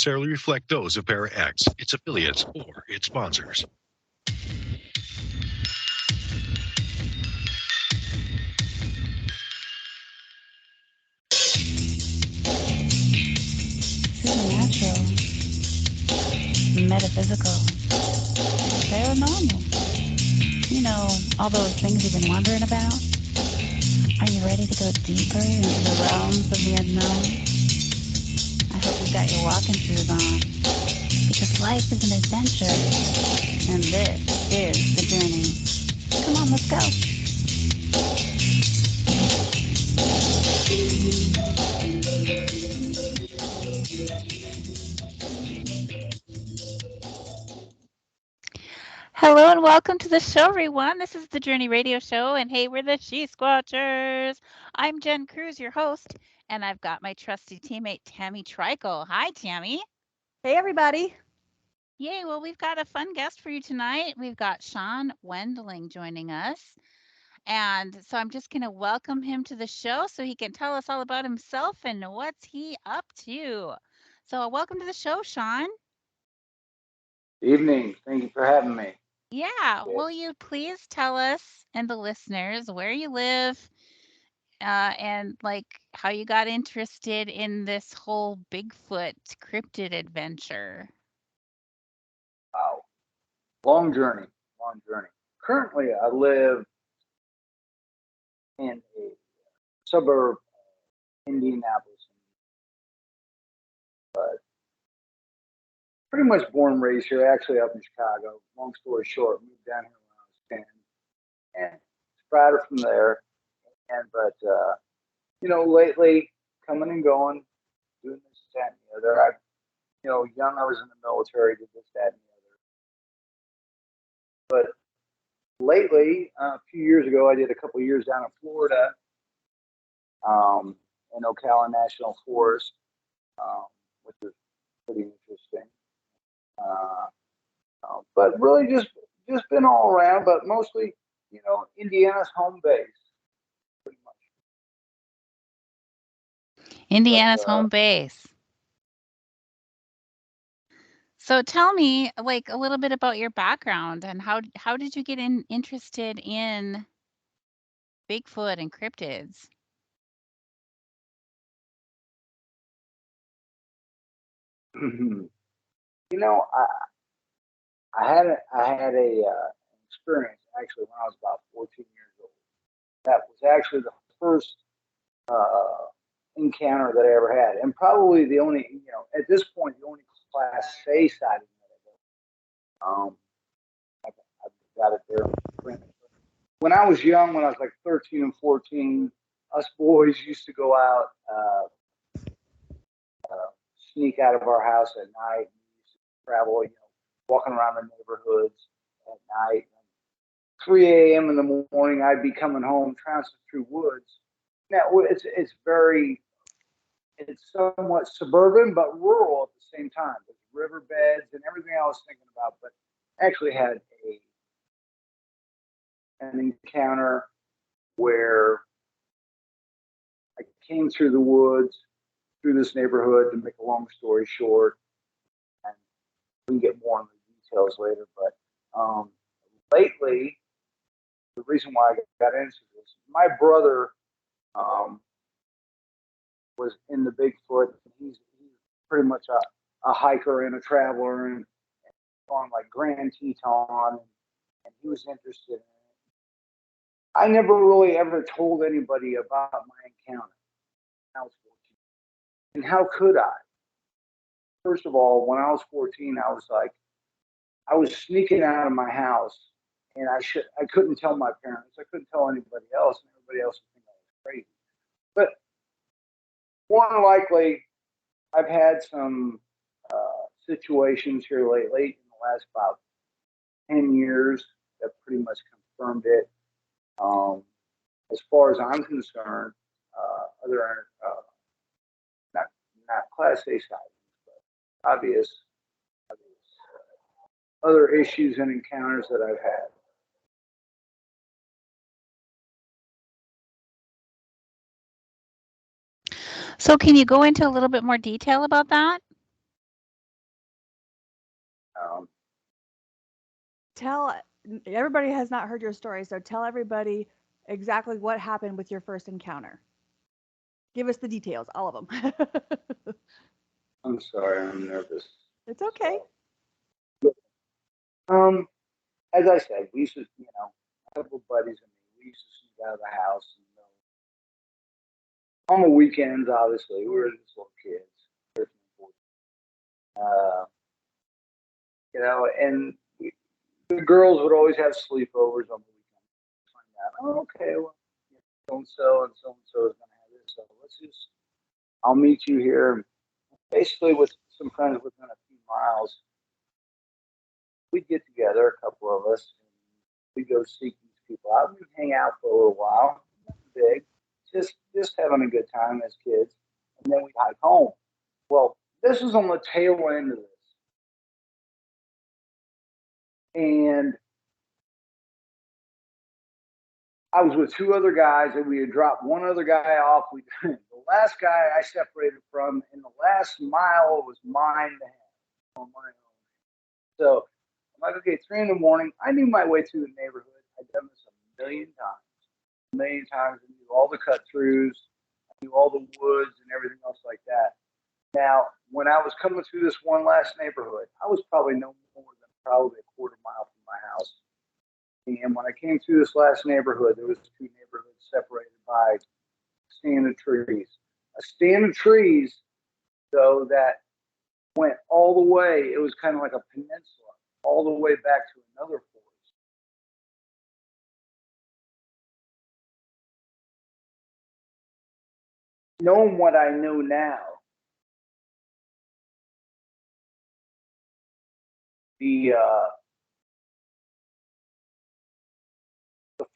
necessarily reflect those of Para-X, its affiliates, or its sponsors. Supernatural, metaphysical, paranormal. You know, all those things you've been wondering about? Are you ready to go deeper into the realms of the unknown? I hope you've got your walking shoes on, because life is an adventure, and this is the journey. Come on, let's go. Hello and welcome to the show, everyone. This is the Journey Radio Show, and hey, we're the She-Squatchers. I'm Jen Cruz, your host, and I've got my trusty teammate, Tammy Trico. Hi, Tammy. Hey, everybody. Yay, well, we've got a fun guest for you tonight. We've got Shawn Wendling joining us. And so I'm just going to welcome him to the show so he can tell us all about himself and what's he up to. So welcome to the show, Shawn. Evening. Thank you for having me. Yeah, will you please tell us and the listeners where you live and like how you got interested in this whole Bigfoot cryptid adventure? Wow. Long journey. Currently, I live in a suburb of Indianapolis, but pretty much born and raised here, actually up in Chicago. Long story short, moved down here when I was 10 and sprouted from there. But lately coming and going, doing this, that, and the other. Young, I was in the military, did this, that, and the other. But lately, a few years ago, I did a couple of years down in Florida, in Ocala National Forest, which is pretty interesting. But really just been all around, but mostly, Indiana's home base, pretty much. Indiana's home base. So tell me, like, a little bit about your background and how did you get interested in Bigfoot and cryptids? I had a experience actually when I was about 14 years old. That was actually the first encounter that I ever had, and probably the only, at this point, the only Class A sighting that I did. I've got it there. When I was young, when I was like 13 and 14, us boys used to go out, sneak out of our house at night. We used to travel, walking around the neighborhoods at night. 3 a.m. in the morning, I'd be coming home, trouncing through woods. Now, it's somewhat suburban, but rural at the same time. There's riverbeds and everything I was thinking about, but actually had an encounter where I came through the woods, through this neighborhood, to make a long story short, and we can get more into the details later, but lately, the reason why I got into this, my brother was in the Bigfoot. He's pretty much a hiker and a traveler, and on like Grand Teton, and he was interested in it. I never really ever told anybody about my encounter when I was 14. And how could I? First of all, when I was 14, I was sneaking out of my house, and I couldn't tell my parents. I couldn't tell anybody else, and everybody else would think I was crazy. But more than likely, I've had some situations here lately in the last about 10 years that pretty much confirmed it. As far as I'm concerned, other not Class A sightings, but obvious other issues and encounters that I've had. So can you go into a little bit more detail about that? tell everybody has not heard your story, so tell everybody exactly what happened with your first encounter. Give us the details, all of them. I'm sorry, I'm nervous. It's okay. As I said, we used to, a couple of buddies and me, we used to sneak out of the house. On the weekends, obviously, we were just little kids, 13, 14. And the girls would always have sleepovers on the weekend. Find out, oh, okay, well, so and so is going to have this. So I'll meet you here. Basically, with some friends within a few miles, we'd get together, a couple of us, and we'd go seek these people out. We'd hang out for a little while, nothing big, just having a good time as kids, and then we'd hike home. Well, this was on the tail end of this. And I was with two other guys, and we had dropped one other guy off. The last guy I separated from, and the last mile was mine to have on my own. So I'm like, okay, 3 in the morning. I knew my way through the neighborhood. I'd done this a million times. I knew all the cut throughs. I knew all the woods and everything else like that. Now, when I was coming through this one last neighborhood, I was probably no more than probably a quarter mile from my house. And when I came through this last neighborhood, there was 2 neighborhoods separated by a stand of trees. A stand of trees, though, that went all the way. It was kind of like a peninsula, all the way back to another forest. Knowing what I know now, the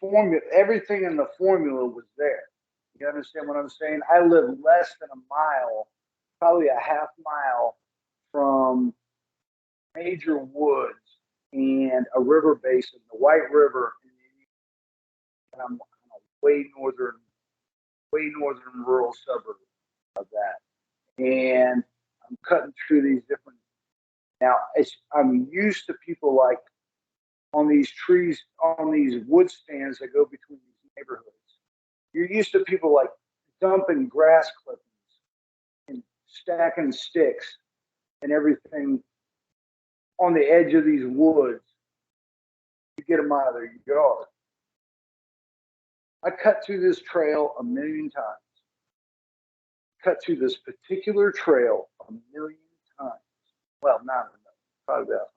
formula, everything in the formula was there. You understand what I'm saying? I live less than a mile, probably a half mile from major woods and a river basin, the White River, and I'm a way northern rural suburb of that. And I'm cutting through these different. Now, I'm used to people like on these trees, on these wood stands that go between these neighborhoods. You're used to people like dumping grass clippings and stacking sticks and everything on the edge of these woods to get them out of their yard. I cut through this trail a million times. Cut through this particular trail a million times. Well, not a million, probably about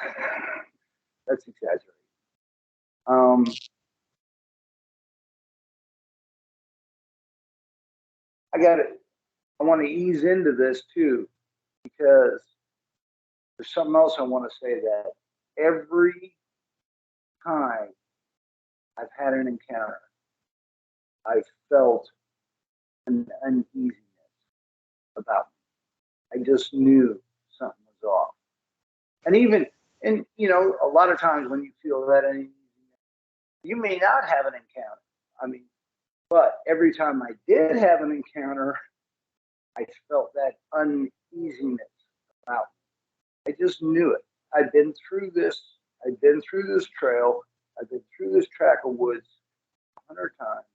100. That's exaggerating. I want to ease into this too, because there's something else I want to say, that every time I've had an encounter, I've felt an uneasiness about me. I just knew something was off. And a lot of times when you feel that uneasiness, you may not have an encounter. But every time I did have an encounter, I felt that uneasiness about me. I just knew it. I've been through this. I've been through this trail. I've been through this track of woods 100 times,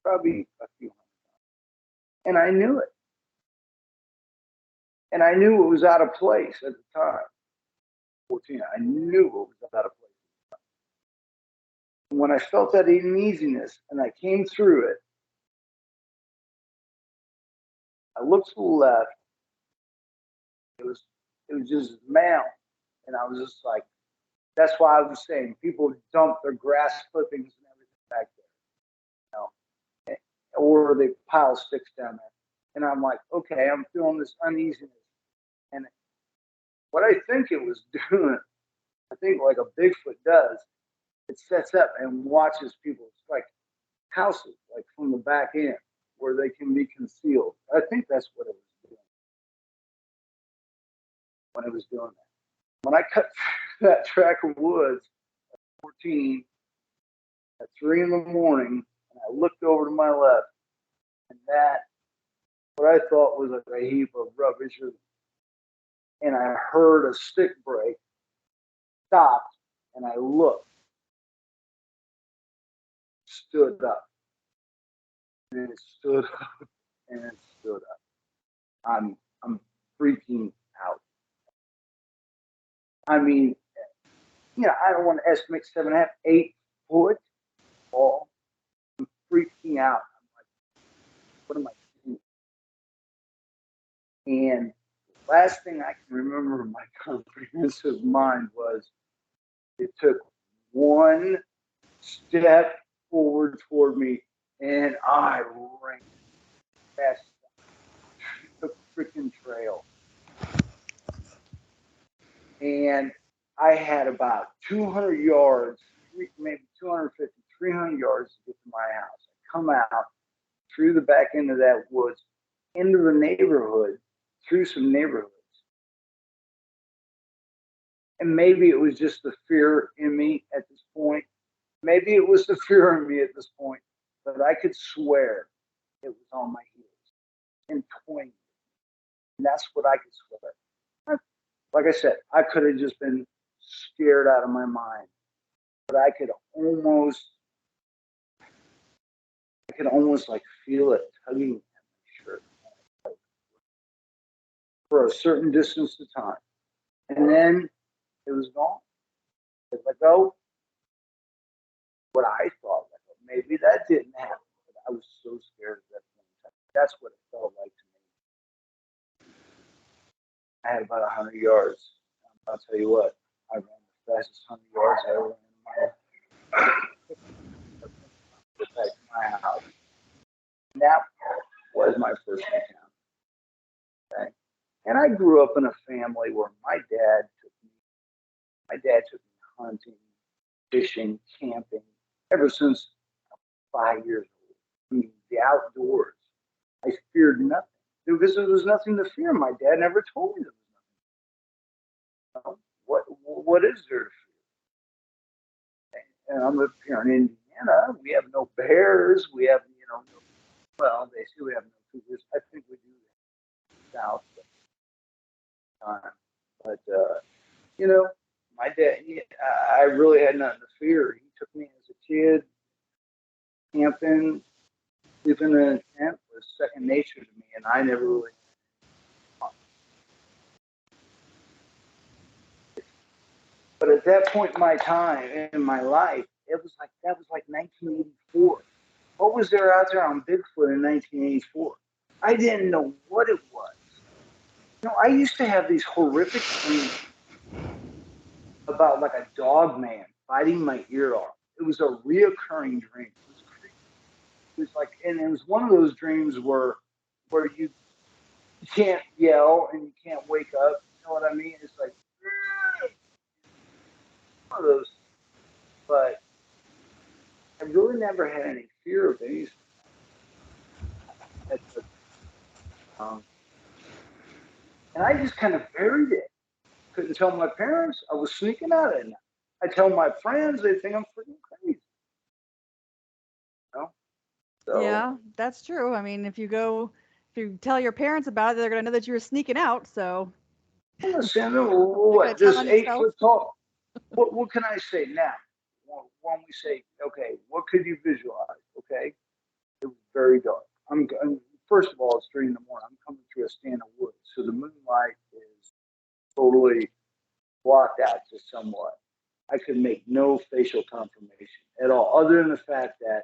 probably a few hundred times. And I knew it. And I knew it was out of place at the time. 14, I knew it was out of place. And when I felt that uneasiness and I came through it, I looked to the left. It was just mound. And I was just like, that's why I was saying people dump their grass clippings and everything back there, or they pile sticks down there. And I'm like, okay, I'm feeling this uneasiness. And what I think it was doing, I think like a Bigfoot does, it sets up and watches people. It's like houses, like from the back end, where they can be concealed. I think that's what it was doing when it was doing that. When I cut that track of woods at 14 at 3 in the morning, and I looked over to my left, and that, what I thought was like a heap of rubbish, and I heard a stick break, stopped, and I looked, stood up, and it stood up, and it stood up. I'm freaking out. I mean, I don't want to estimate 7.5, 8 foot tall. I'm freaking out. I'm like, what am I doing? And the last thing I can remember in my comprehensive mind was it took one step forward toward me, and I ran fast the freaking trail. And I had about 200 yards, maybe 250, 300 yards to get to my house. I come out through the back end of that woods, into the neighborhood, through some neighborhoods. And maybe it was just the fear in me at this point. Maybe it was the fear in me at this point, but I could swear it was on my heels and pointing. And that's what I could swear. Like I said, I could have just been scared out of my mind, but I could almost like feel it tugging at my shirt for a certain distance of time. And then it was gone. It let go. What I thought, maybe that didn't happen, but I was so scared at that point in time. That's what it felt like to me. I had about 100 yards. I'll tell you what, I ran the fastest 100 yards I ever ran in my life. My house. And that was my first encounter. Okay? And I grew up in a family where my dad took me hunting, fishing, camping, ever since 5 years old. I mean, the outdoors. I feared nothing because there was nothing to fear. My dad never told me there was nothing. What is there to fear? And I'm up here in Indiana. We have no bears. We have, well, they say we have no cougars. I think we do south time. But, my dad, I really had nothing to fear. He took me as a kid camping, sleeping in a tent was second nature to me, and I never really. But at that point in my time, in my life, that was like 1984. What was there out there on Bigfoot in 1984? I didn't know what it was. I used to have these horrific dreams about like a dog man biting my ear off. It was a reoccurring dream. It was like, and it was one of those dreams where you can't yell and you can't wake up. You know what I mean? It's like one of those. But I really never had any fear of anything. And I just kind of buried it. Couldn't tell my parents. I was sneaking out at night. I tell my friends, they think I'm freaking crazy. So, Yeah, that's true. I mean, if you tell your parents about it, they're gonna know that you were sneaking out. So. Listen, what this 8 foot tall? What can I say now? When we say, okay, what could you visualize? Okay, it was very dark. First of all, it's 3 in the morning. I'm coming through a stand of wood, so the moonlight is totally blocked out to somewhat. I could make no facial confirmation at all, other than the fact that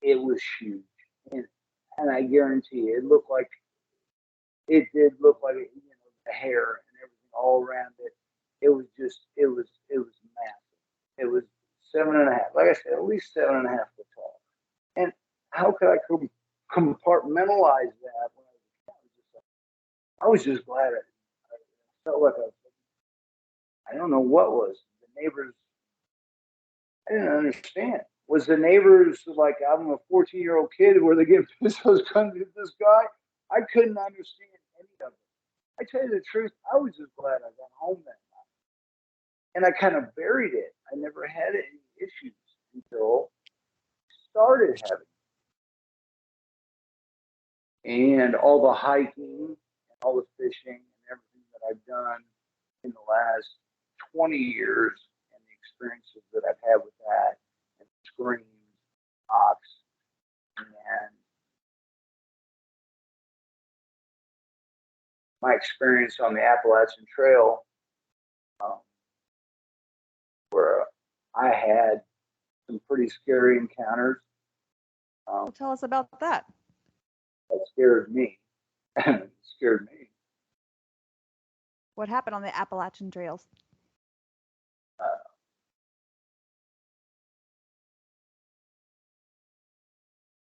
it was huge, and I guarantee you, it did look like the hair and everything all around it. It was massive. It was 7.5, like I said, at least 7.5 foot tall. And how could I compartmentalize that? I was just glad I felt like I don't know what was the neighbors. I didn't understand. Was the neighbors like, I'm a 14-year-old kid, where they give pistols guns to this guy? I couldn't understand any of it. I tell you the truth, I was just glad I got home that night. And I kind of buried it. I never had any issues until I started having. And all the hiking and all the fishing and everything that I've done in the last 20 years and the experiences that I've had with that and screams, ox, and my experience on the Appalachian Trail, where I had some pretty scary encounters. Well, tell us about that. That scared me. Scared me. What happened on the Appalachian trails?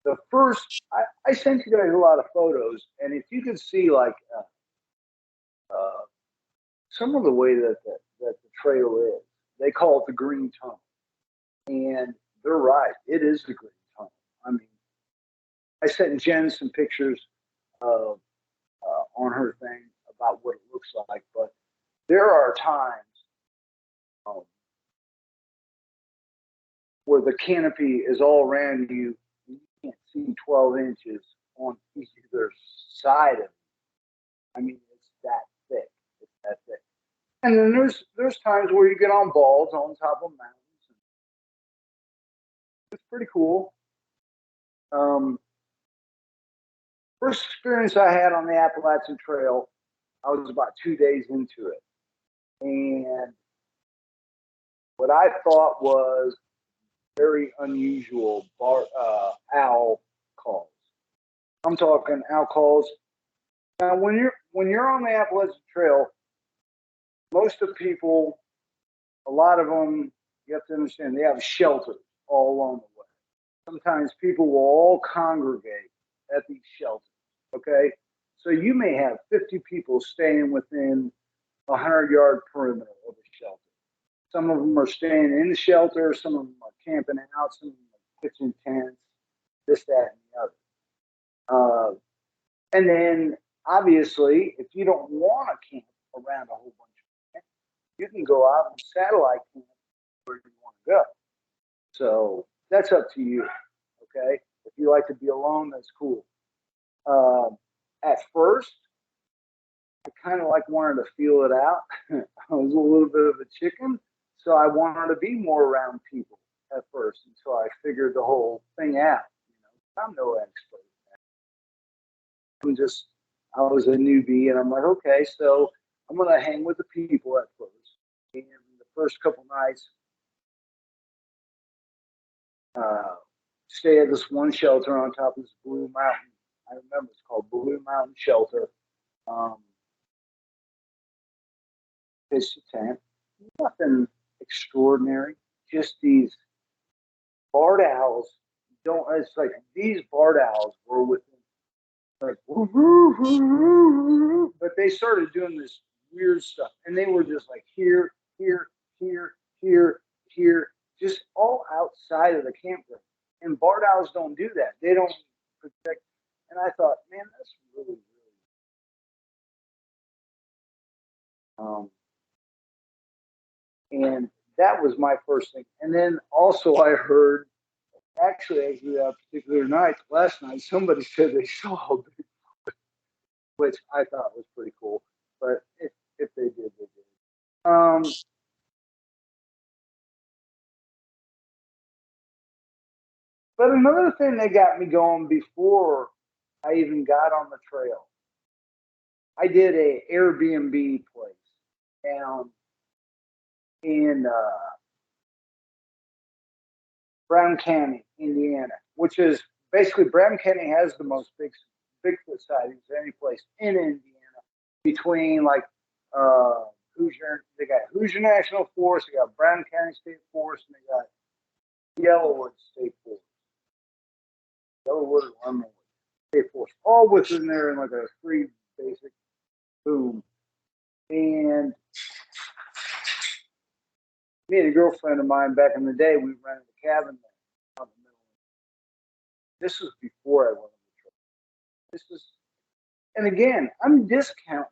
The first, I sent you guys a lot of photos, and if you could see like some of the way that the trail is, they call it the green tunnel, and they're right, it is the green tunnel. I mean, I sent Jen some pictures of on her thing about what it looks like, but there are times where the canopy is all around you. You can't see 12 inches on either side of it. I mean, it's that thick. It's that thick. And then there's times where you get on balls on top of mountains. It's pretty cool. First experience I had on the Appalachian Trail, I was about 2 days into it. And what I thought was very unusual owl calls. I'm talking owl calls. Now, when you're on the Appalachian Trail, most of the people, a lot of them, you have to understand, they have shelters all along the way. Sometimes people will all congregate at these shelters. Okay, so you may have 50 people staying within a 100-yard perimeter of a shelter. Some of them are staying in the shelter. Some of them are camping out. Some of them are pitching tents, this, that, and the other. And then, obviously, if you don't want to camp around a whole bunch of camp, you can go out and satellite camp where you want to go. So that's up to you. Okay, if you like to be alone, that's cool. At first, I kind of like wanted to feel it out. I was a little bit of a chicken, so I wanted to be more around people at first until I figured the whole thing out. You know, I'm no expert. I was a newbie, and I'm like, okay, so I'm gonna hang with the people at first. And the first couple nights, stay at this one shelter on top of this Blue Mountain. I remember it's called Blue Mountain Shelter. Pitched a tent. Nothing extraordinary. Just these barred owls. It's like these barred owls were within like, but they started doing this weird stuff, and they were just like here, here, here, here, here, just all outside of the campground. And barred owls don't do that. They don't protect. And I thought, man, that's really, really. And that was my first thing. And then also I heard, actually that particular night, last night, somebody said they saw a Bigfoot, which I thought was pretty cool. But if they did, they did. But another thing that got me going before I even got on the trail, I did a Airbnb place down in Brown County, Indiana, which is basically Brown County has the most Bigfoot sightings of any place in Indiana. Between like they got Hoosier National Forest, they got Brown County State Forest, and they got Yellowwood State Forest. Yellowwood or Armorwood State Forest, all within there in like a free basic boom. And me and a girlfriend of mine back in the day, we rented a cabin there. This was before I went on the trip. And again, I'm discounting.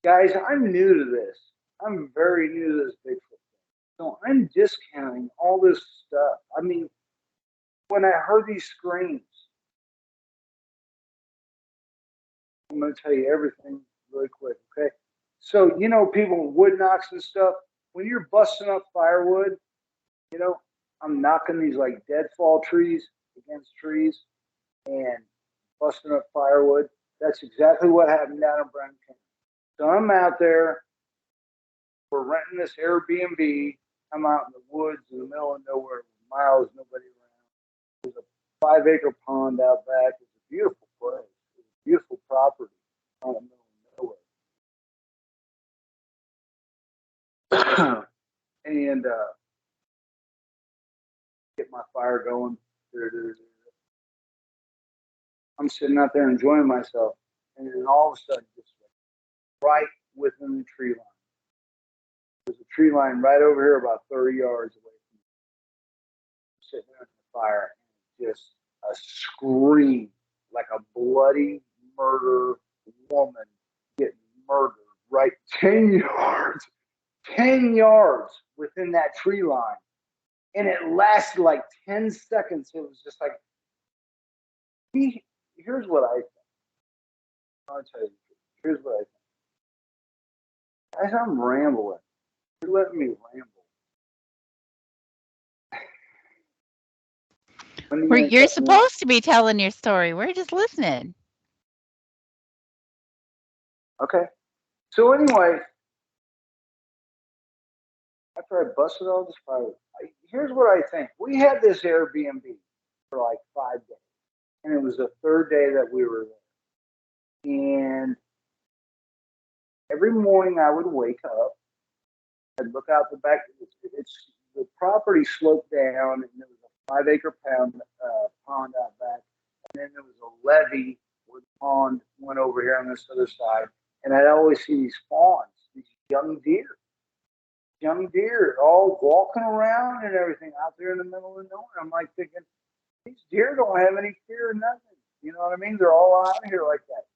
Guys, I'm new to this. I'm very new to this Bigfoot thing. So I'm discounting all this stuff. I mean, when I heard these screams, I'm going to tell you everything really quick, okay? So, you know, people with wood knocks and stuff, when you're busting up firewood, you know, I'm knocking these like deadfall trees against trees and busting up firewood. That's exactly what happened down in Brown County. So I'm out there, we're renting this Airbnb. I'm out in the woods in the middle of nowhere, miles, nobody around. There's a 5-acre pond out back. It's a beautiful place. It's a beautiful property out in the middle of nowhere. And get my fire going. I'm sitting out there enjoying myself. And then all of a sudden, just right within the tree line. There's a tree line right over here about 30 yards away from me. I'm sitting there in the fire, and just a scream, like a bloody murder woman getting murdered right 10 yards, 10 yards within that tree line. And it lasted like 10 seconds. It was just like, here's what I think. I'll tell you, here's what I think. As I'm rambling, you're letting me ramble. You're supposed to be telling your story. We're just listening. Okay. So anyway, after I busted all this fire, here's what I think. We had this Airbnb for like 5 days, and it was the third day that we were there. And every morning I would wake up, I'd look out the back. The property sloped down, and there was a 5-acre pond out back, and then there was a levee where the pond went over here on this other side. And I'd always see these fawns, these young deer, all walking around and everything out there in the middle of nowhere. I'm like thinking, these deer don't have any fear or nothing. You know what I mean? They're all out here like that.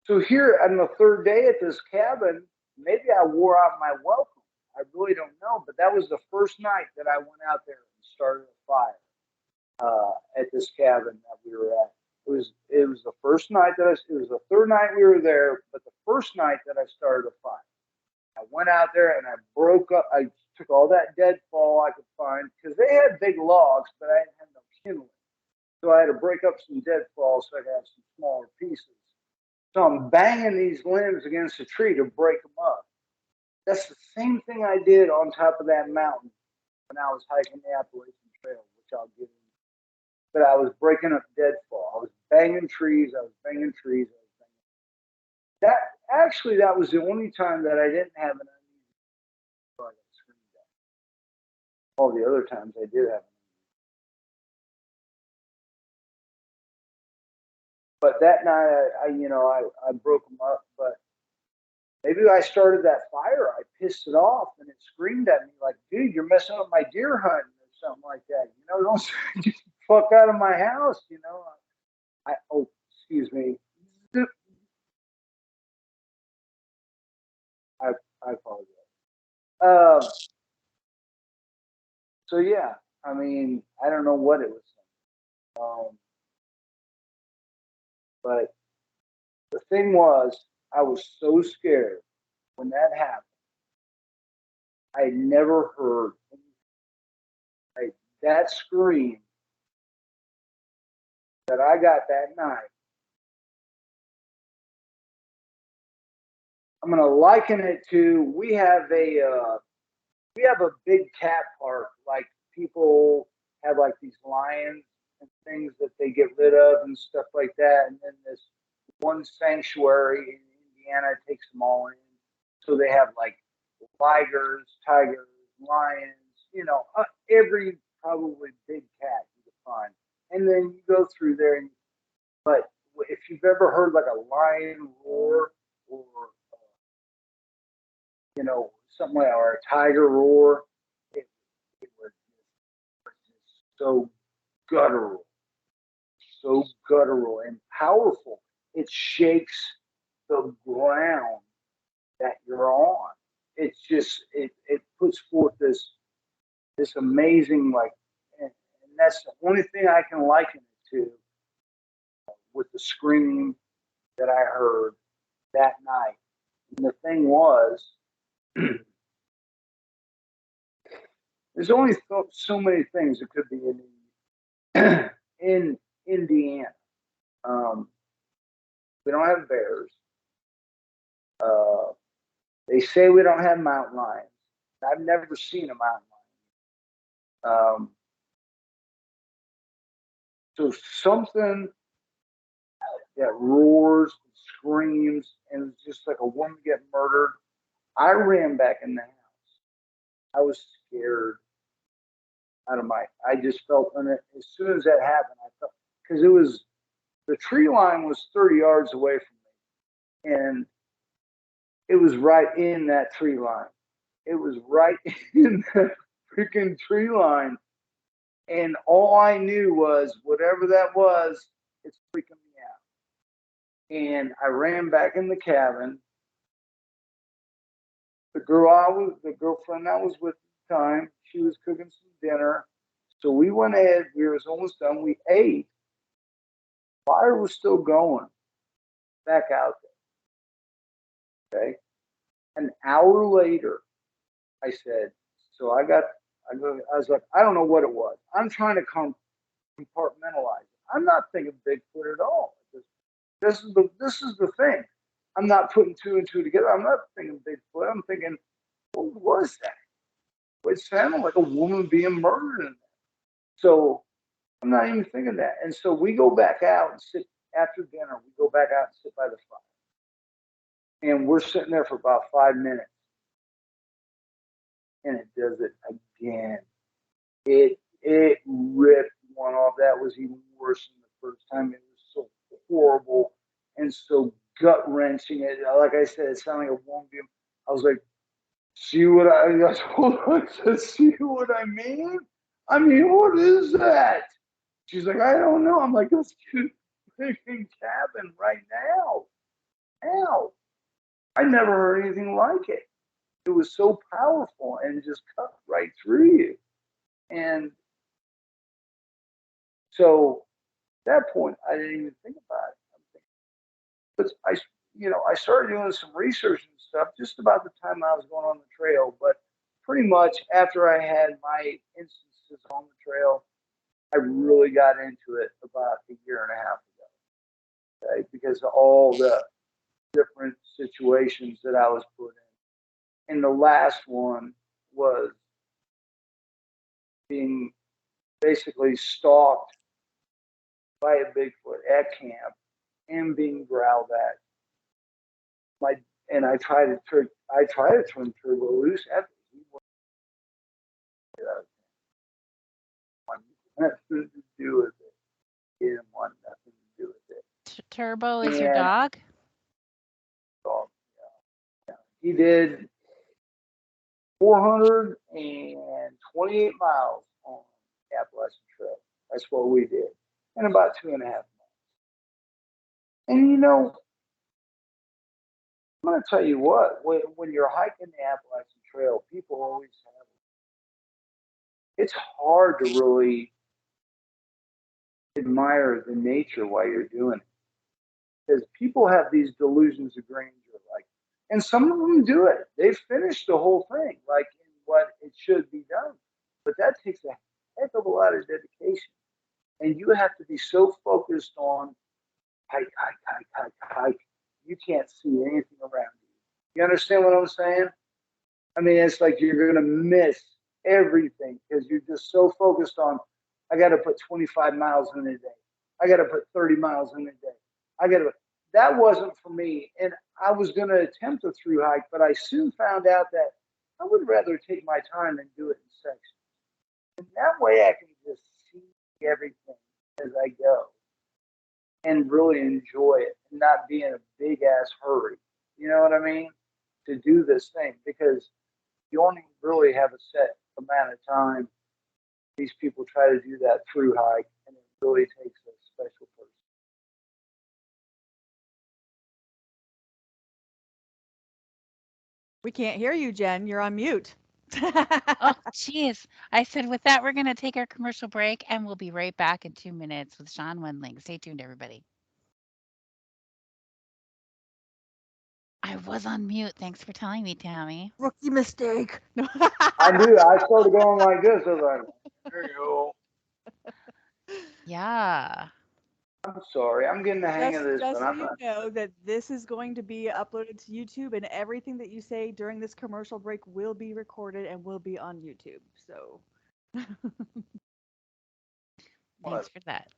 So here on the third day at this cabin, maybe I wore out my welcome. I really don't know, but that was the first night that I went out there and started a fire at this cabin that we were at. It was the first night it was the third night we were there, but the first night that I started a fire. I went out there and I took all that deadfall I could find, because they had big logs, but I didn't have no kindling. So I had to break up some deadfall so I could have some smaller pieces. So I'm banging these limbs against a tree to break them up. That's the same thing I did on top of that mountain when I was hiking the Appalachian Trail, which I'll get into. But I was breaking up deadfall. I was banging trees. That was the only time that I didn't have an uneasy feeling. I got screamed at. All the other times I did have an uneasy. But that night, I broke them up. But maybe I started that fire. I pissed it off, and it screamed at me like, "Dude, you're messing up my deer hunting," or something like that. You know, don't get the fuck out of my house. You know. Excuse me. I apologize. So yeah, I mean, I don't know what it was, but the thing was, I was so scared when that happened. I never heard that scream that I got that night. I'm gonna liken it to we have a big cat park, like people have like these lions and things that they get rid of and stuff like that, and then this one sanctuary in Indiana takes them all in, so they have like tigers, lions, every probably big cat you can find, and then you go through there. But if you've ever heard like a lion roar, or something like, or a tiger roar, it was just so guttural, and powerful. It shakes the ground that you're on. It's just it puts forth this amazing, like, and that's the only thing I can liken it to, with the scream that I heard that night. And the thing was, there's only so many things that could be in Indiana. We don't have bears. They say we don't have mountain lions. I've never seen a mountain lion. So something that roars, and screams, and it's just like a woman getting murdered. I ran back in the house. I was scared out of I just felt on it. As soon as that happened, I felt, because the tree line was 30 yards away from me. And it was right in that tree line. It was right in the freaking tree line. And all I knew was whatever that was, it's freaking me out. And I ran back in the cabin. The girlfriend I was with at the time, she was cooking some dinner. So we went ahead, we was almost done. We ate. Fire was still going back out there. Okay. An hour later, I said, so I was like, I don't know what it was. I'm trying to compartmentalize it. I'm not thinking Bigfoot at all. This is the thing. I'm not putting two and two together. I'm not thinking Bigfoot. I'm thinking, what was that? It sounded like a woman being murdered in there. So I'm not even thinking that. And so we go back out and sit after dinner. We go back out and sit by the fire. And we're sitting there for about 5 minutes. And it does it again. It ripped one off. That was even worse than the first time. It was so horrible and so gut wrenching. Like I said, it sounded like a woman being. I was like, see what I told her, I said, see what I mean? I mean, what is that? She's like, I don't know. I'm like, let's get a freaking cabin right now. Now. I never heard anything like it. It was so powerful and just cut right through you. And so at that point, I didn't even think about it. But I started doing some research and stuff just about the time I was going on the trail. But pretty much after I had my instances on the trail, I really got into it about a year and a half ago. Okay? Because of all the different situations that I was put in. And the last one was being basically stalked by a Bigfoot at camp and being growled at. I tried to turn Turbo loose after he wanted nothing to do with it. He didn't want nothing to do with it. Turbo is your dog? Yeah. He did 428 miles on the Appalachian Trail. That's what we did in about 2.5 months. And I'm going to tell you what, when you're hiking the Appalachian Trail, people always have it's hard to really admire the nature while you're doing it. Because people have these delusions of grandeur, and some of them do it. They finish the whole thing, like in what it should be done. But that takes a heck of a lot of dedication. And you have to be so focused on hike. You can't see anything around you. You understand what I'm saying? I mean, it's like you're going to miss everything because you're just so focused on, I got to put 25 miles in a day. I got to put 30 miles in a day. That wasn't for me. And I was going to attempt a through hike, but I soon found out that I would rather take my time and do it in sections. And that way I can just see everything as I go and really enjoy it and not be in a big ass hurry. You know what I mean? To do this thing, because you only really have a set amount of time. These people try to do that through hike, and it really takes a special person. We can't hear you, Jen. You're on mute. Oh, geez. I said, with that, we're going to take our commercial break, and we'll be right back in 2 minutes with Shawn Wendling. Stay tuned, everybody. I was on mute. Thanks for telling me, Tammy. Rookie mistake. No. I knew. I started going like this. I was like, there you go. Yeah. I'm sorry. I'm getting the hang of this, Just but so I'm you not. know that this is going to be uploaded to YouTube, and everything that you say during this commercial break will be recorded and will be on YouTube. So Thanks for that.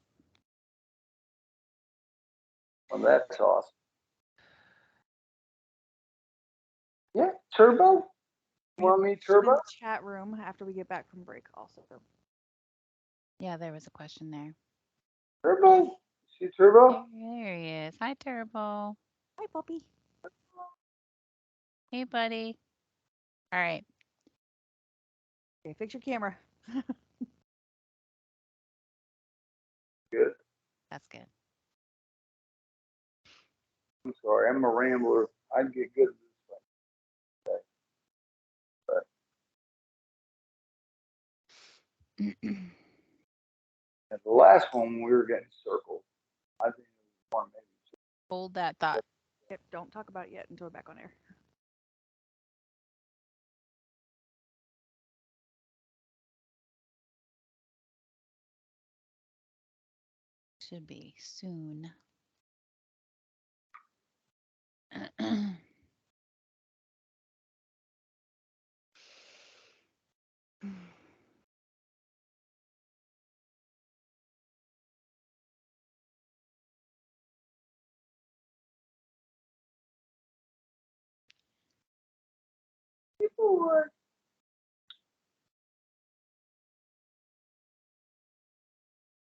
Well, that's awesome. Yeah, Turbo. Want me in Turbo? the chat room after we get back from break also. Yeah, there was a question there. Turbo. See Turbo? There he is. Hi, Turbo. Hi, puppy. Hey, buddy. All right. Okay, fix your camera. Good. That's good. I'm sorry. I'm a rambler. I get good at this thing. But at the last one, we were getting circled. I think it was one maybe two. Hold that thought. Yep, don't talk about it yet until we're back on air. Should be soon.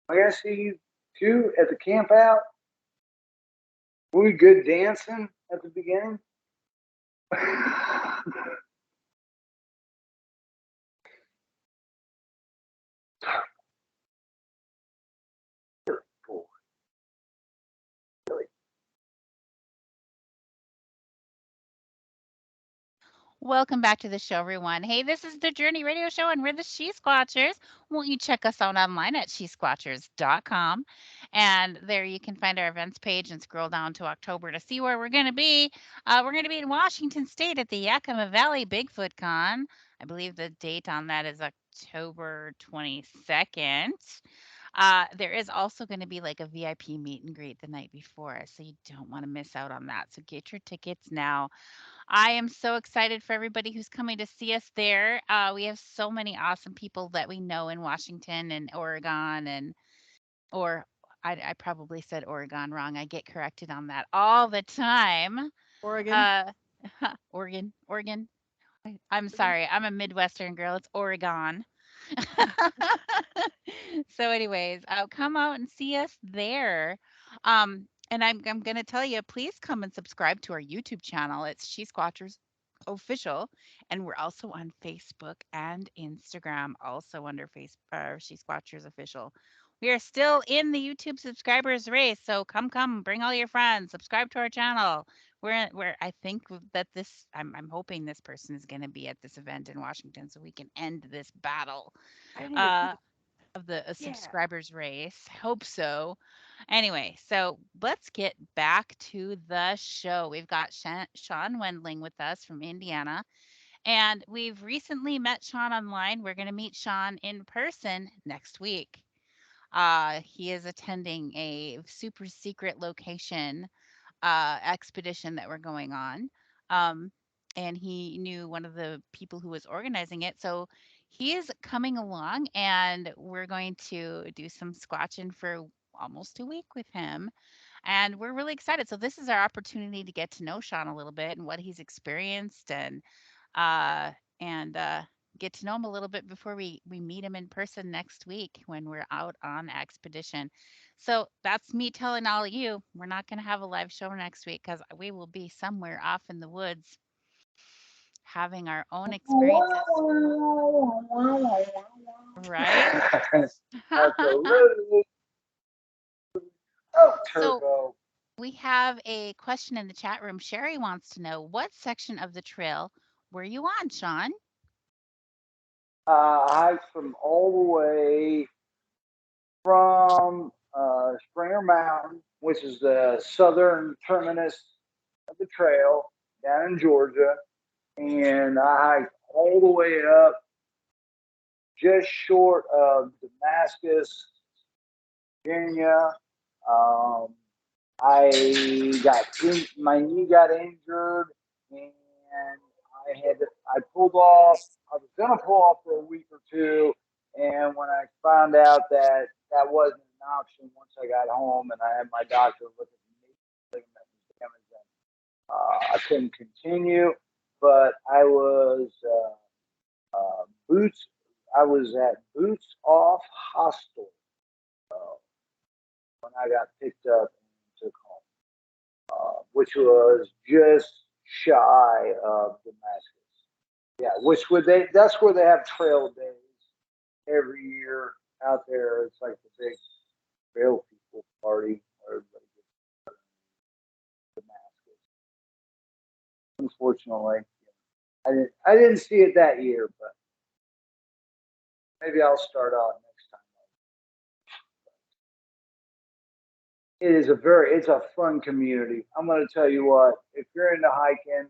I gotta see you too at the camp out. Were we good dancing at the beginning? Welcome back to the show, everyone. Hey, this is the Journey Radio Show, and we're the She-Squatchers. Won't you check us out online at she-squatchers.com? And there you can find our events page and scroll down to October to see where we're going to be. We're going to be in Washington State at the Yakima Valley Bigfoot Con. I believe the date on that is October 22nd. There is also going to be like a VIP meet and greet the night before, so you don't want to miss out on that. So get your tickets now. I am so excited for everybody who's coming to see us there. We have so many awesome people that we know in Washington and Oregon, or I probably said Oregon wrong. I get corrected on that all the time. Oregon. Uh, Oregon. I'm sorry. I'm a Midwestern girl. It's Oregon. So, anyways, come out and see us there. And I'm gonna tell you, please come and subscribe to our YouTube channel. It's She Squatchers Official, and we're also on Facebook and Instagram, also under She Squatchers Official. We are still in the YouTube subscribers race, so come, bring all your friends, subscribe to our channel. We're I think that I'm hoping this person is going to be at this event in Washington so we can end this battle I need to uh, of the yeah. subscribers race. Hope so. Anyway, so let's get back to the show. We've got Shawn Wendling with us from Indiana, and we've recently met Shawn online. We're going to meet Shawn in person next week. He is attending a super secret location expedition that we're going on. Um, and he knew one of the people who was organizing it. So he is coming along, and we're going to do some squatching for almost a week with him. And we're really excited. So this is our opportunity to get to know Shawn a little bit and what he's experienced, uh, and get to know him a little bit before we meet him in person next week when we're out on expedition. So that's me telling all of you we're not going to have a live show next week because we will be somewhere off in the woods having our own experiences. Right? Absolutely. Oh, So Turbo. we have a question in the chat room. Sherry wants to know what section of the trail were you on, Shawn? I hiked from all the way from Springer Mountain, which is the southern terminus of the trail, down in Georgia, and I hiked all the way up just short of Damascus, Virginia. Um, my knee got injured, and I pulled off. I was gonna pull off for a week or two, and when I found out that that wasn't an option, once I got home and I had my doctor look at me, ligament damage, I couldn't continue. But I was boots. I was at Boots Off Hostel when I got picked up and took home. Which was just shy of Damascus. Yeah, which would they? That's where they have trail days every year out there. It's like the big trail people party where everybody gets to Damascus. Unfortunately, I didn't see it that year, but maybe I'll start out next time. It's a fun community. I'm going to tell you what, if you're into hiking,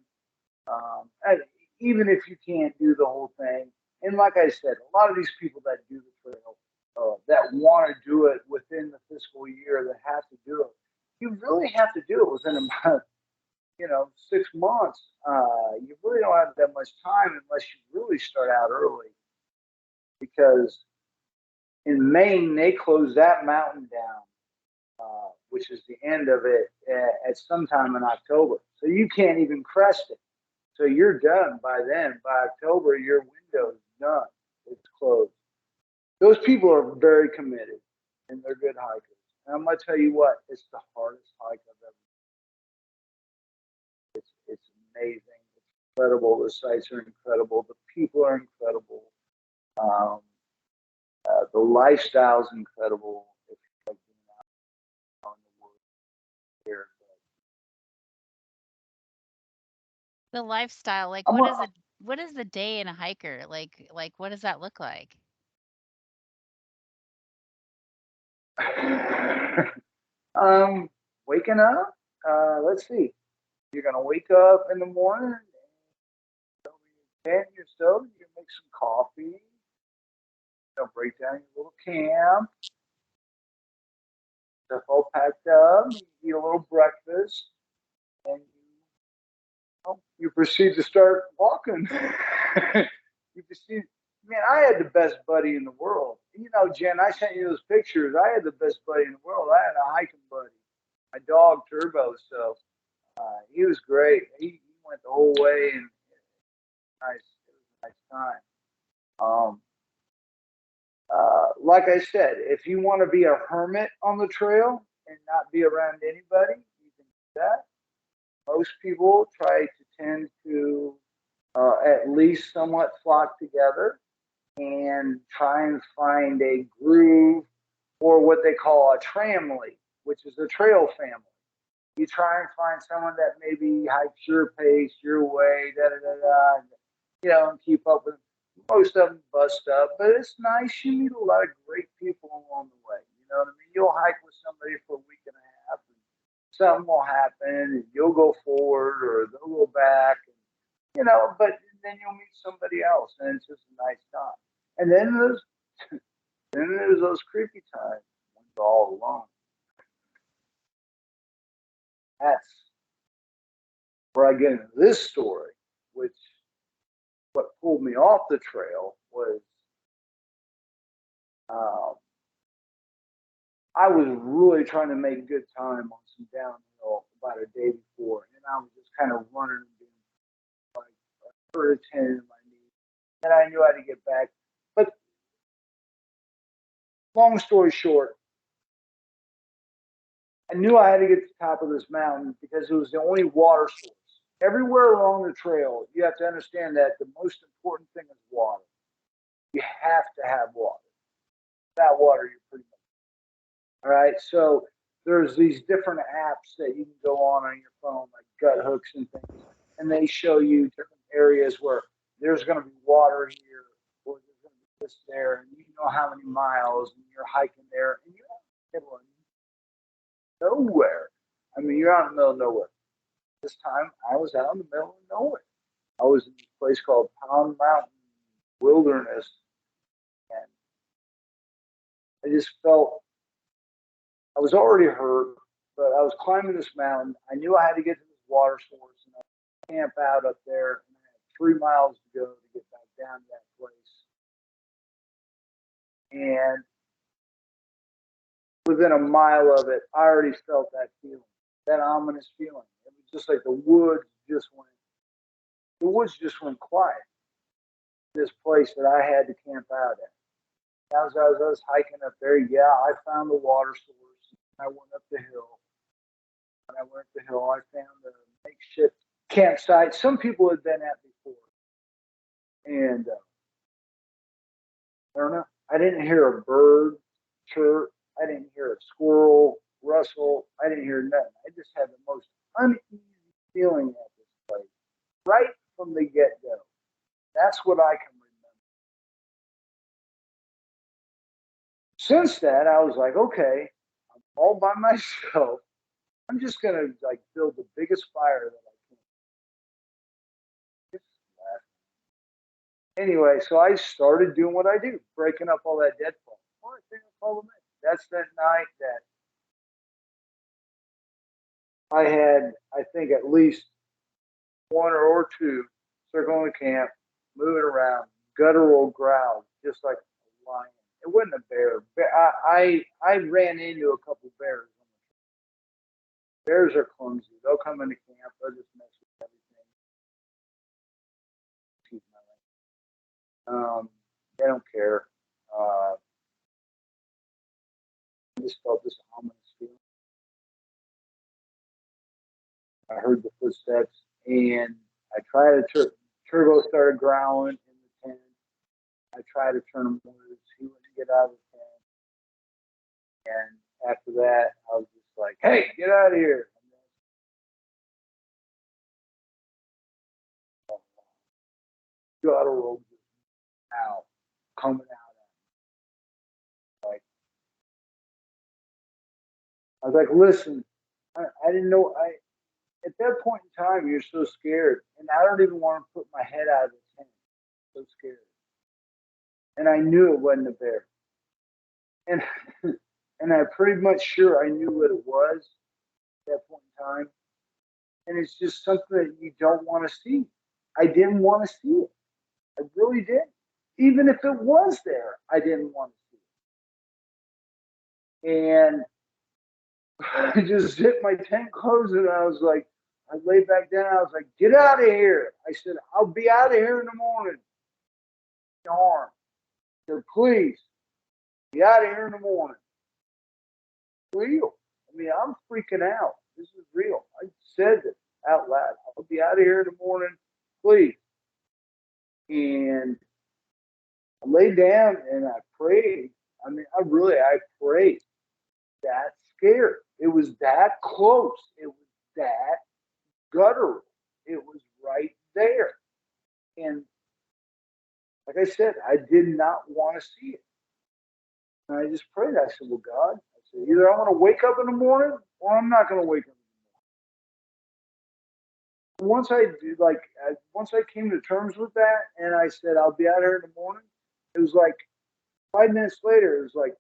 even if you can't do the whole thing, and like I said, a lot of these people that do the trail, that want to do it within the fiscal year, that have to do it, you really have to do it within about 6 months. You really don't have that much time unless you really start out early, because in Maine they close that mountain down. Which is the end of it at sometime in October. So you can't even crest it. So you're done by then. By October, your window's done. It's closed. Those people are very committed, and they're good hikers. And I'm going to tell you what, it's the hardest hike I've ever done. It's amazing. It's incredible. The sights are incredible. The people are incredible. The lifestyle is incredible. Here. The lifestyle, like what is the day in a hiker? Like what does that look like? Waking up. Let's see. You're gonna wake up in the morning, and yourself. You can make some coffee. You'll break down your little camp. Stuff all packed up. You eat a little breakfast, and you proceed to start walking. You proceed. Man, I had the best buddy in the world. Jen, I sent you those pictures. I had the best buddy in the world. I had a hiking buddy, my dog Turbo. So he was great. He went the whole way, and it was a nice time. Like I said, if you want to be a hermit on the trail and not be around anybody, you can do that. Most people try to tend to at least somewhat flock together and try and find a groove, or what they call a tramily, which is a trail family. You try and find someone that maybe hikes your pace, your way, and keep up with. Most of them bust up, but it's nice. You meet a lot of great people along the way. You know what I mean? You'll hike with somebody for a week and a half, and something will happen, and you'll go forward, or they'll go back, but then you'll meet somebody else, and it's just a nice time. And then there's those creepy times when you're all alone. That's where I get into this story, which what pulled me off the trail was I was really trying to make good time on some downhill about a day before, and I was just kind of running and being like I hurt a tendon in my knee, and I knew I had to get back. But long story short, I knew I had to get to the top of this mountain because it was the only water source. Everywhere along the trail, you have to understand that the most important thing is water. You have to have water. Without water, you're pretty much all right. So there's these different apps that you can go on your phone, like Gut Hooks and things, and they show you different areas where there's going to be water here, or there's going to be this there, and you know how many miles, and you're hiking there, and you're out in the middle of nowhere. I mean, you're out in the middle of nowhere. This time I was out in the middle of nowhere. I was in this place called Pound Mountain Wilderness, and I just felt I was already hurt, but I was climbing this mountain. I knew I had to get to this water source, and I camp out up there. And I had 3 miles to go to get back down to that place. And within a mile of it, I already felt that feeling, that ominous feeling. It was just like the woods just went quiet. This place that I had to camp out at. As I was hiking up there, yeah, I found the water source. I went up the hill. When I went up the hill, I found a makeshift campsite some people had been at before. And I don't know. I didn't hear a bird chirp. I didn't hear a squirrel rustle. I didn't hear nothing. I just had the most uneasy feeling at this place right from the get-go. That's what I can remember. Since that, I was like, okay, I'm all by myself. I'm just gonna like build the biggest fire that I can. Anyway, so I started doing what I do, breaking up all that deadfall. Well, I think I called them in. That's that night that I had, I think, at least one or two circling the camp, moving around, guttural growls, just like a lion. It wasn't a bear. I ran into a couple bears. Bears are clumsy. They'll come into camp. They'll just mess with everything. They don't care. I just felt this ominous feeling. I heard the footsteps, and I tried to Turbo started growling in the tent. I tried to turn him loose. He wouldn't get out of the tent. And after that, I was just like, hey, get out of here. Guttural out, coming out at me. Like, I was like, listen, I didn't know. At that point in time, you're so scared. And I don't even want to put my head out of the tent. I'm so scared. And I knew it wasn't a bear. And and I'm pretty much sure I knew what it was at that point in time. And it's just something that you don't want to see. I didn't want to see it. I really didn't. Even if it was there, I didn't want to see it. And I just hit my tent clothes and I was like, I laid back down. I was like, get out of here. I said, I'll be out of here in the morning. Darn. I said, please, be out of here in the morning. Real. I mean, I'm freaking out. This is real. I said it out loud. I'll be out of here in the morning, please. And I laid down and I prayed. I mean, I prayed. That scared. It was that close. It was that guttural. It was right there. And like I said, I did not want to see it. And I just prayed. I said, well, God, I said, either I'm going to wake up in the morning or I'm not going to wake up in the morning. Once I came to terms with that and I said, I'll be out here in the morning, it was like 5 minutes later, it was like,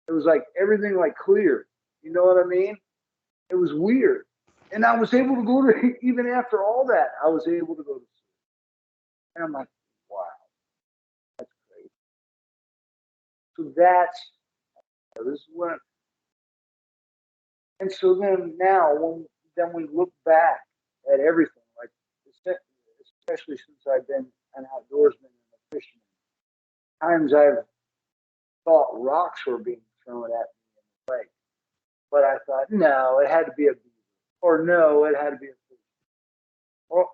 it was like everything like clear. You know what I mean? It was weird. And I was able to go to, even after all that, I was able to go to sleep. And I'm like, wow, that's great. So this is what, and so then now, then we look back at everything, like, especially since I've been an outdoorsman and a fisherman, times I've thought rocks were being thrown at me in the lake. But I thought, no, it had to be a beaver. Or no, it had to be a fish. Or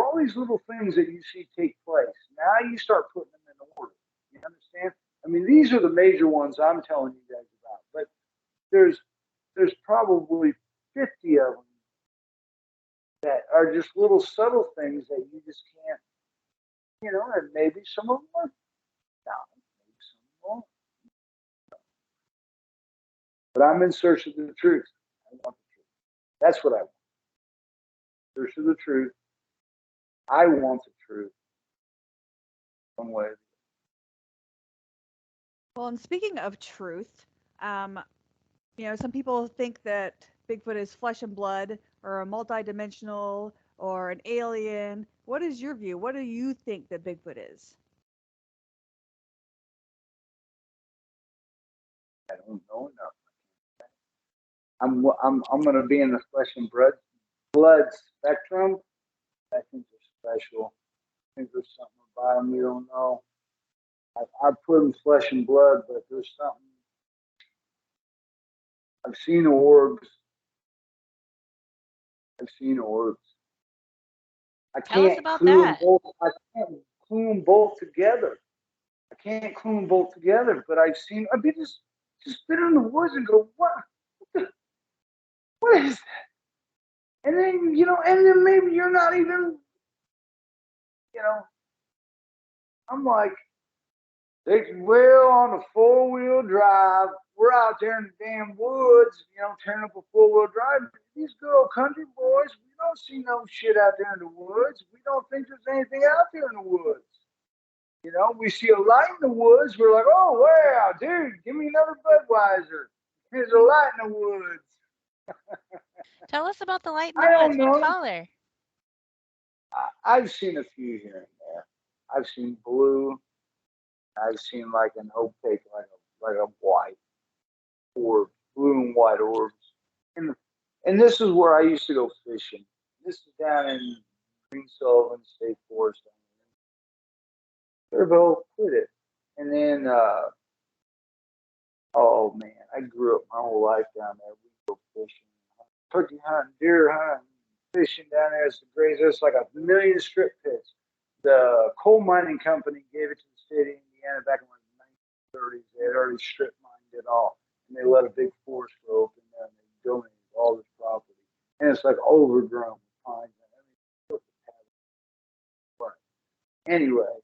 all these little things that you see take place. Now you start putting them in order. You understand? I mean, these are the major ones I'm telling you guys about. But there's probably 50 of them that are just little subtle things that you just can't, and maybe some of them are. No, maybe some of them aren't. But I'm in search of the truth. I want the truth. That's what I want. Search for the truth. I want the truth. One way. Well, and speaking of truth, some people think that Bigfoot is flesh and blood or a multidimensional or an alien. What is your view? What do you think that Bigfoot is? I don't know enough. I'm going to be in the flesh and blood spectrum. I think they're special. I think there's something about them you don't know. I put them flesh and blood, but there's something. I've seen orbs. I Tell us can't about clue them that. both. I can't clue them both together. But I've seen. I've been just been in the woods and go, what is that? And then and then maybe you're not even, I'm like, well, on a 4-wheel drive, we're out there in the damn woods, tearing up a 4-wheel drive. These good old country boys, we don't see no shit out there in the woods. We don't think there's anything out there in the woods. We see a light in the woods. We're like, oh, wow, dude, give me another Budweiser. There's a light in the woods. Tell us about the light in I the don't woods. know. What color? I've seen a few here and there. I've seen blue. I've seen like an opaque, like a white orb, blue and white orbs. And this is where I used to go fishing. This is down in Green Sullivan State Forest. Turbo quit it. And then, oh man, I grew up my whole life down there. We go fishing, turkey hunting, deer hunting, fishing down there. It's the greatest. There's like 1 million strip pits. The coal mining company gave it to the state of Indiana back in like the 1930s. They had already strip mined it all, and they let a big forest grow up in there, and they donated all this property. And it's like overgrown with pines. Anyway,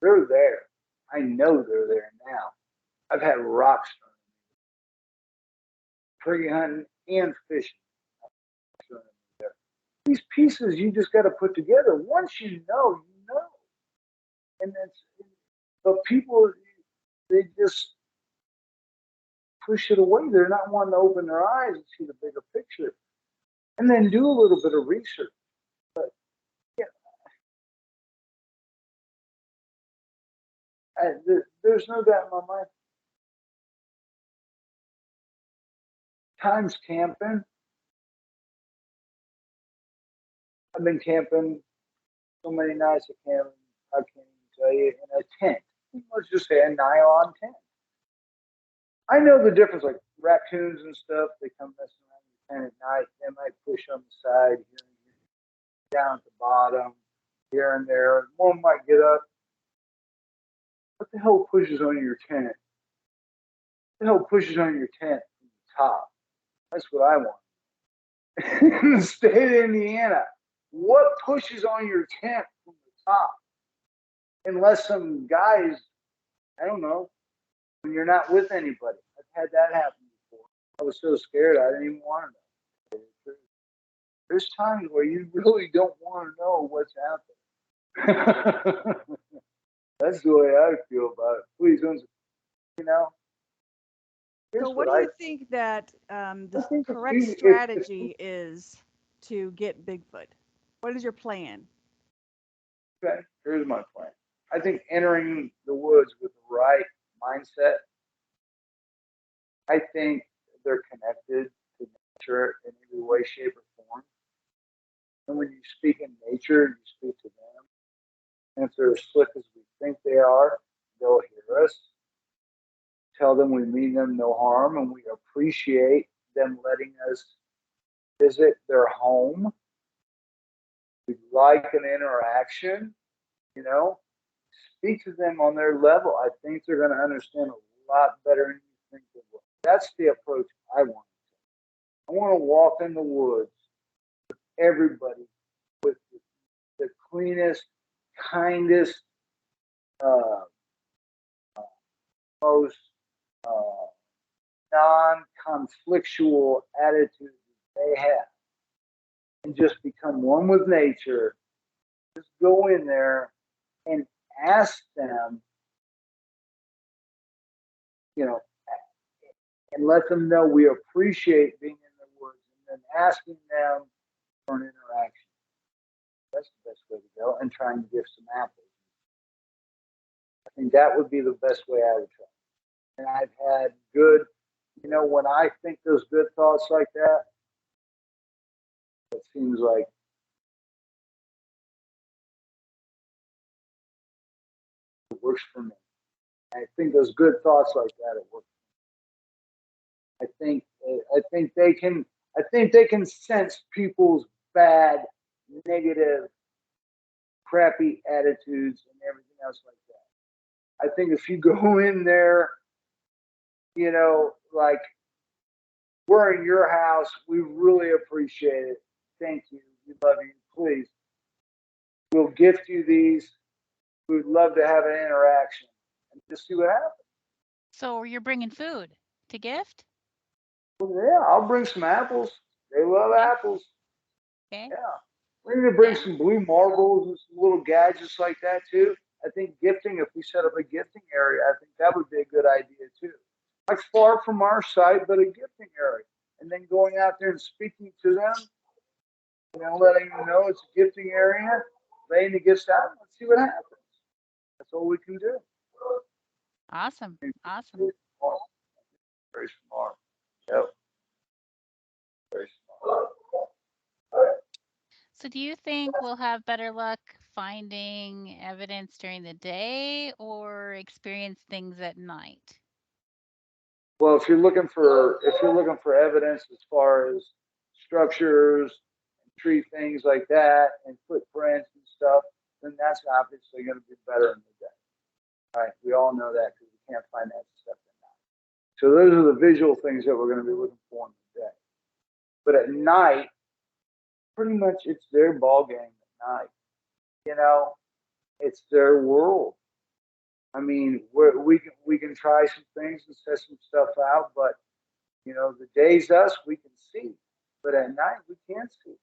they're there. I know they're there now. I've had rocks turkey hunting and fishing. These pieces you just got to put together. Once you know, and but people, they just push it away. They're not wanting to open their eyes and see the bigger picture, and then do a little bit of research. But yeah, there's no doubt in my mind. Times camping. I've been camping so many nights of camping, I can't even tell you, in a tent. Let's just say a nylon tent. I know the difference, like raccoons and stuff, they come messing around the tent at night. They might push on the side, here and here, down at the bottom, here and there. One might get up. What the hell pushes on your tent? What the hell pushes on your tent from the top? That's what I want. In the state of Indiana, what pushes on your tent from the top? Unless some guys, I don't know, when you're not with anybody. I've had that happen before. I was so scared I didn't even want to know. There's times where you really don't want to know what's happening. That's the way I feel about it. Please don't, So, what do you think that the correct strategy is to get Bigfoot? What is your plan? Okay, here's my plan. I think entering the woods with the right mindset, I think they're connected to nature in every way, shape, or form. And when you speak in nature, you speak to them. And if they're as slick as we think they are, they'll hear us. Tell them we mean them no harm and we appreciate them letting us visit their home. We'd like an interaction, speak to them on their level. I think they're going to understand a lot better than you think they will. That's the approach I want. I want to walk in the woods with everybody with the cleanest, kindest, most non-conflictual attitude they have. and just become one with nature. Just go in there and ask them, you know, and let them know we appreciate being in the woods, and then asking them for an interaction. That's the best way to go, and try and give some apples. I think that would be the best way I would try. And I've had good, when I think those good thoughts like that, it seems like it works for me. I think those good thoughts like that, it works. I think they can sense people's bad, negative, crappy attitudes and everything else like that. I think if you go in there, like, we're in your house, we really appreciate it. Thank you. We love you. Please, we'll gift you these. We'd love to have an interaction and just see what happens. So you're bringing food to gift? Well, yeah, I'll bring some apples. They love apples. Okay. Yeah. We need to bring some blue marbles and some little gadgets like that too. I think gifting, if we set up a gifting area, I think that would be a good idea too. Like far from our site, but a gifting area. And then going out there and speaking to them, letting them know it's a gifting area, laying the gifts out, let's see what happens. That's all we can do. Awesome. Very smart. Yep. Very smart. So do you think we'll have better luck finding evidence during the day or experience things at night? Well, if you're looking for evidence as far as structures, tree things like that, and footprints and stuff, then that's obviously going to be better in the day. Right? We all know that because we can't find that stuff at night. So those are the visual things that we're going to be looking for in the day. But at night, pretty much it's their ball game at night. It's their world. I mean, we can try some things and set some stuff out, but the day's us, we can see, but at night we can't see.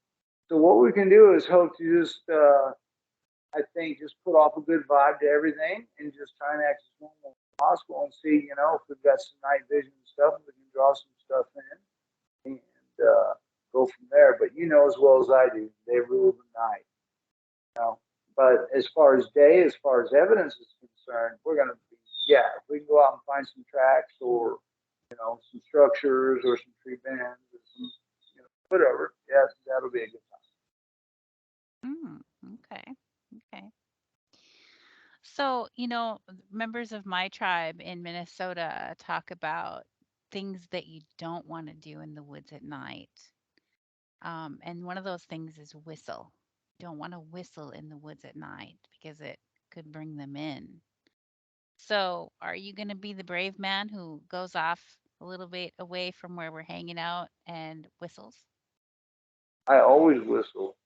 So what we can do is hope to just, I think, just put off a good vibe to everything and just try and act as normal as possible and see, if we've got some night vision and stuff, we can draw some stuff in and go from there. But as well as I do, they rule the night. But as far as day, as far as evidence is concerned, we're going to be, if we can go out and find some tracks or, some structures or some tree bands or some, whatever, yes, that'll be a good time. Okay. So, members of my tribe in Minnesota talk about things that you don't want to do in the woods at night. And one of those things is whistle. You don't want to whistle in the woods at night because it could bring them in. So, are you going to be the brave man who goes off a little bit away from where we're hanging out and whistles? I always whistle.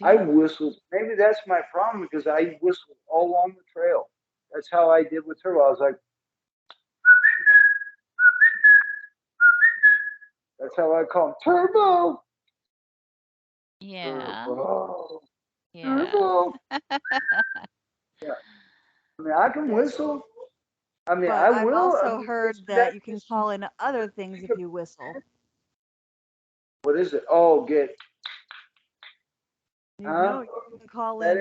I whistled. Maybe that's my problem because I whistled all along the trail. That's how I did with Turbo. I was like, that's how I call him, Turbo. Yeah. Turbo. Yeah. Turbo. Yeah. I mean, I can whistle. I mean, But I will. I've also heard that you can call in other things if you whistle. What is it? Oh, get. You can call in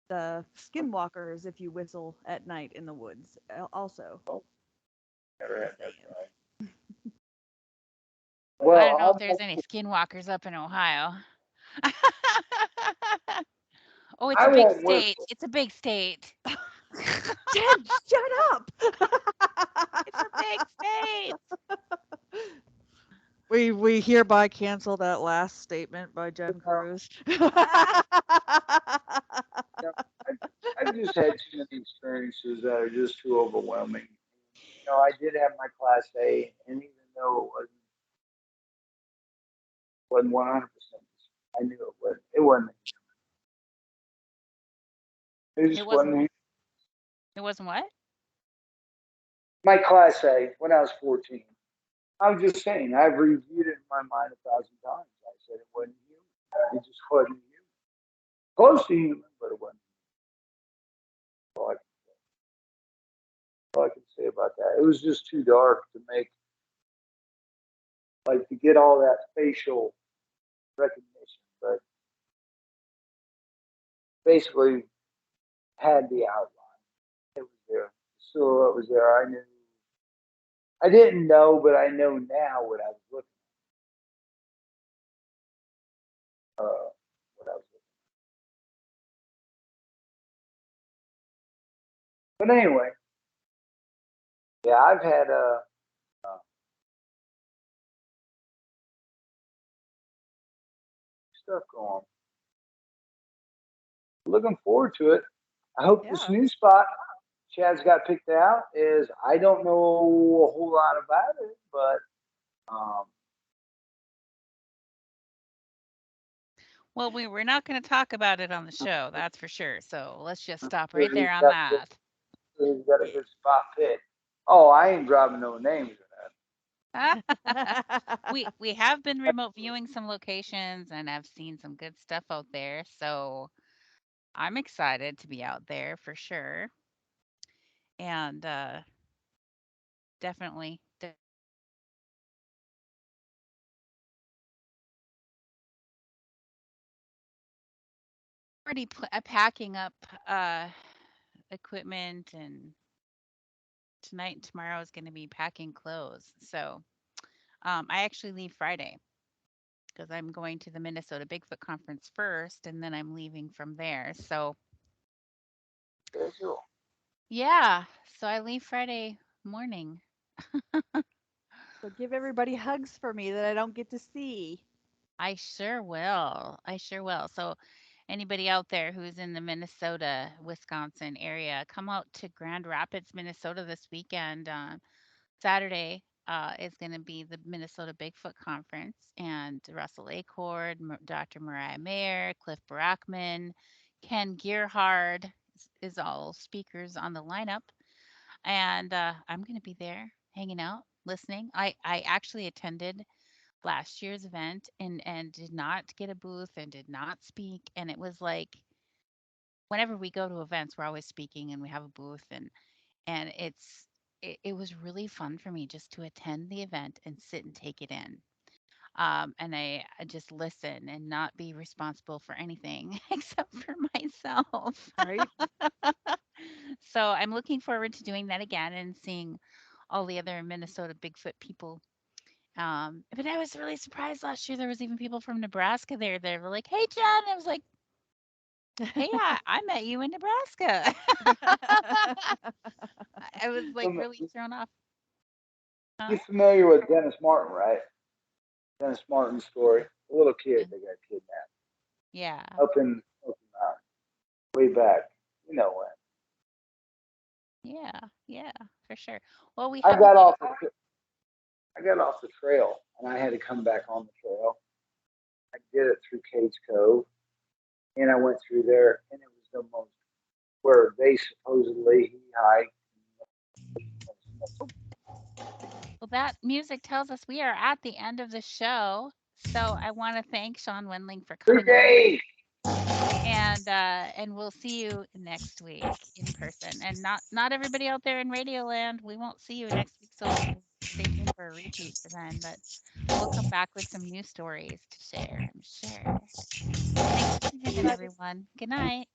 the skinwalkers if you whistle at night in the woods. Also. Oh, never had that try. Well, I don't know if there's any skinwalkers up in Ohio. Oh, it's a big state. It's a big state. Jen, shut up! It's a big state. We hereby cancel that last statement by Jen Cruz. I've just had too many experiences that are just too overwhelming. I did have my Class A, and even though it wasn't 100%, I knew it wasn't. It wasn't. It just wasn't. It wasn't what? My Class A when I was 14. I'm just saying, I've reviewed it in my mind 1,000 times. I said it wasn't you. wasn't human. Close to human, but it wasn't. All I, all I can say about that. It was just too dark to make, like, to get all that facial recognition. But basically, had the outline. It was there. The silhouette was there. I knew. I didn't know, but I know now what I was looking. What I was looking. But anyway, yeah, I've had stuff going. Looking forward to it. I hope this Yeah. new spot Chad's got picked out is. I don't know a whole lot about it, but um, Well, we're not going to talk about it on the show, that's for sure. So let's just stop right he's there on got good, that. he's got a good spot pick. Oh, I ain't dropping no names. We have been remote viewing some locations and have seen some good stuff out there. So I'm excited to be out there for sure. And definitely already packing up uh, equipment, and tonight and tomorrow is going to be packing clothes. So I actually leave Friday because I'm going to the Minnesota Bigfoot conference first, and then I'm leaving from there. So Schedule. yeah, so I leave Friday morning. So give everybody hugs for me that I don't get to see. I sure will. I sure will. So anybody out there who's in the Minnesota, Wisconsin area, come out to Grand Rapids, Minnesota this weekend. Saturday is going to be the Minnesota Bigfoot Conference, and Russell Acord, Dr. Mariah Mayer, Cliff Barackman, Ken Gearhard is all speakers on the lineup. And I'm going to be there hanging out, listening. I actually attended last year's event and did not get a booth and did not speak. And it was like, whenever we go to events, we're always speaking and we have a booth, and it was really fun for me just to attend the event and sit and take it in. And I just listen and not be responsible for anything except for myself. Right? So I'm looking forward to doing that again and seeing all the other Minnesota Bigfoot people. But I was really surprised last year. There was even people from Nebraska there. They were like, "Hey, Jen." I was like, "Hey, I met you in Nebraska." I was like really thrown off. Huh? You familiar with Dennis Martin, right? Dennis Martin's story. A little kid that got kidnapped Yeah. up in way back. You know when. Yeah. Yeah. For sure. Well, we I have a got big. off the I got off the trail and I had to come back on the trail. I did it through Cades Cove and I went through there and it was the most where they supposedly he hiked. Well, that music tells us we are at the end of the show. So I want to thank Shawn Wendling for 3 coming on, days. and we'll see you next week in person. And not everybody out there in Radio Land, we won't see you next week. So stay tuned for a repeat for then. But we'll come back with some new stories to share, I'm sure. Thanks for tuning in, everyone. Good night.